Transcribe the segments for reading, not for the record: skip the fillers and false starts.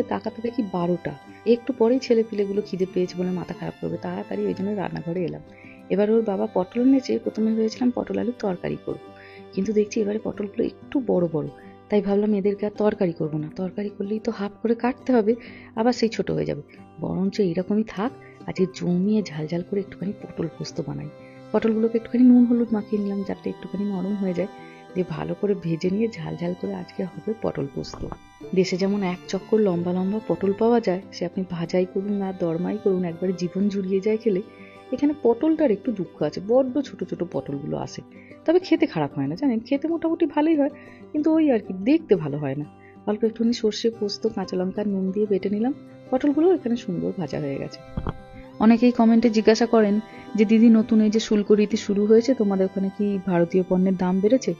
দিকে তাকাতে দেখি 12টা। একটু পরেই ছেলেপিলেগুলো খিদে পেয়েছে বলে মাথা খারাপ করবে, তাড়াতাড়ি ওই জন্য রান্নাঘরে এলাম। এবার ওর বাবা পটল এনেছে, প্রথমে ভেবেছিলাম পটল আলুর তরকারি করবো, কিন্তু দেখছি এবারে পটলগুলো একটু বড় বড়, তাই ভাবলাম এদেরকে আর তরকারি করবো না, তরকারি করলেই তো হাফ করে কাটতে হবে, আবার সেই ছোট হয়ে যাবে, বরঞ্চ এইরকমই থাক, আজকে জমিয়ে ঝাল ঝাল করে একটুখানি পটল পোস্ত বানাই। পটলগুলোকে একটুখানি নুন হলুদ মাখিয়ে নিলাম যাতে একটুখানি নরম হয়ে যায়, দিয়ে ভালো করে ভেজে নিয়ে ঝাল ঝাল করে আজকে হবে পটল পোস্ত। দেশে যেমন এক চক্কর লম্বা লম্বা পটল পাওয়া যায়, সে আপনি ভাজাই করুন আর দরমাই করুন একবারে জীবন জুড়িয়ে যায় খেলে, এখানে পটলটার একটু দুঃখ আছে, বড্ড ছোট ছোট পটলগুলো আসে। তবে খেতে খারাপ হয় না জানেন, খেতে মোটামুটি ভালোই হয়, কিন্তু ওই আর কি দেখতে ভালো হয় না। অল্প একটুখানি সর্ষে পোস্ত কাঁচা লঙ্কা নুন দিয়ে বেটে নিলাম, পটলগুলো এখানে সুন্দর ভাজা হয়ে গেছে। অনেকেই কমেন্টে জিজ্ঞাসা করেন যে দিদি নতুন এই যে শুল্ক রীতি শুরু হয়েছে তোমাদের ওখানে কি ভারতীয় পণ্যের দাম বেড়েছে?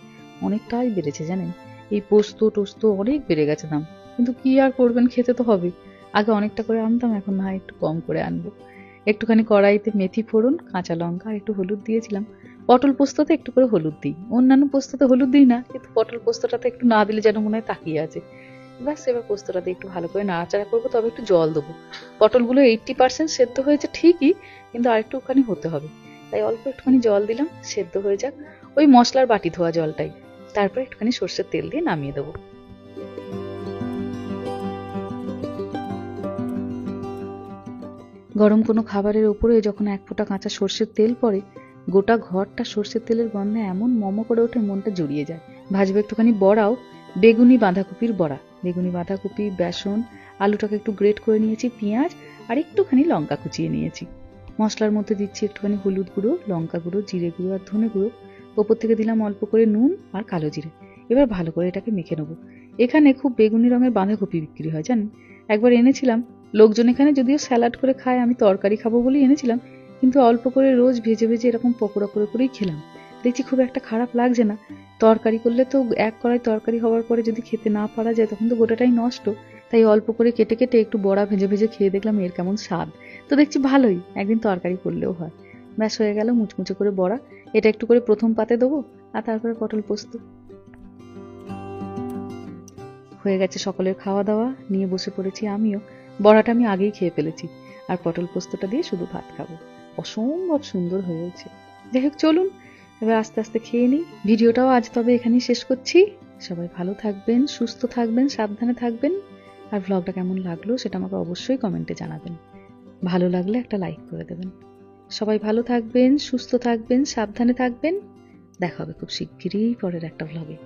অনেকটাই বেড়েছে জানেন, এই পোস্ত টোস্ত অনেক বেড়ে গেছে দাম, কিন্তু কি আর করবেন, খেতে তো হবে। আগে অনেকটা করে আনতাম, এখন না একটু কম করে আনবো। একটুখানি কড়াইতে মেথি ফোড়ন কাঁচা লঙ্কা আর একটু হলুদ দিয়েছিলাম। পটল পোস্ততে একটু করে হলুদ দিই, অন্যান্য পোস্ততে হলুদ দিই না, কিন্তু পটল পোস্তটাতে একটু না দিলে যেন মনে হয় তাকিয়ে আছে। ব্যাস এবার পোস্তটাতে একটু ভালো করে নাড়াচাড়া করবো, তবে একটু জল দেবো। পটলগুলো 80% সেদ্ধ হয়েছে ঠিকই, কিন্তু আর একটুখানি হতে হবে, তাই অল্প একটুখানি জল দিলাম, সেদ্ধ হয়ে যাক, ওই মশলার বাটি ধোয়া জলটাই। তারপর একটুখানি সর্ষের তেল দিয়ে নামিয়ে দেবো। গরম কোনো খাবারের ওপরে যখন এক ফোঁটা কাঁচা সর্ষের তেল পড়ে, গোটা ঘরটা সর্ষের তেলের গন্ধে এমন মমো করে ওঠে, মনটা জুড়িয়ে যায়। ভাজবো একটুখানি বড়াও, বেগুনি বাঁধাকপির বড়া, বেগুনি বাঁধাকপি বেসন, আলুটাকে একটু গ্রেট করে নিয়েছি, পেঁয়াজ আর একটুখানি লঙ্কা কুচিয়ে নিয়েছি। মশলার মধ্যে দিচ্ছি একটুখানি হলুদ গুঁড়ো, লঙ্কা গুঁড়ো, জিরে গুঁড়ো আর ধনে গুঁড়ো, ওপর থেকে দিলাম অল্প করে নুন আর কালো জিরে। এবার ভালো করে এটাকে মেখে নেবো। এখানে খুব বেগুনি রঙের বাঁধাকপি বিক্রি হয় জানেন, একবার এনেছিলাম, লোকজন এখানে যদিও স্যালাড করে খায়, আমি তরকারি খাবো বলেই এনেছিলাম, কিন্তু অল্প করে রোজ ভেজে ভেজে এরকম পকোড়া করে করেই খেলাম, দেখছি খুব একটা খারাপ লাগছে না। তরকারি করলে তো এক কড়াই তরকারি হওয়ার পরে যদি খেতে না পারা যায় তখন তো গোটাটাই নষ্ট, তাই অল্প করে কেটে কেটে একটু বড়া ভেজে ভেজে খেয়ে দেখলাম এর কেমন স্বাদ, তো দেখছি ভালোই, একদিন তরকারি করলেও হয়। ব্যাস হয়ে গেল মুচমুচে করে বড়া, এটা একটু করে প্রথম পাতে দেবো, আর তারপরে পটল পোস্ত। হয়ে গেছে সকলের খাওয়া দাওয়া, নিয়ে বসে পড়েছি আমিও। বড়াটা আমি আগেই খেয়ে ফেলেছি, আর পটল পোস্তটা দিয়ে শুধু ভাত খাবো, অসম্ভব সুন্দর হয়েছে। যাই হোক চলুন এবার আস্তে আস্তে খেয়ে নিই। ভিডিওটাও আজ তবে এখানেই শেষ করছি। সবাই ভালো থাকবেন, সুস্থ থাকবেন, সাবধানে থাকবেন, আর ভ্লগটা কেমন লাগলো সেটা আমাকে অবশ্যই কমেন্টে জানাবেন। ভালো লাগলে একটা লাইক করে দেবেন। সবাই ভালো থাকবেন, সুস্থ থাকবেন, সাবধানে থাকবেন। দেখা হবে খুব শিগগিরই পরের একটা ভ্লগে।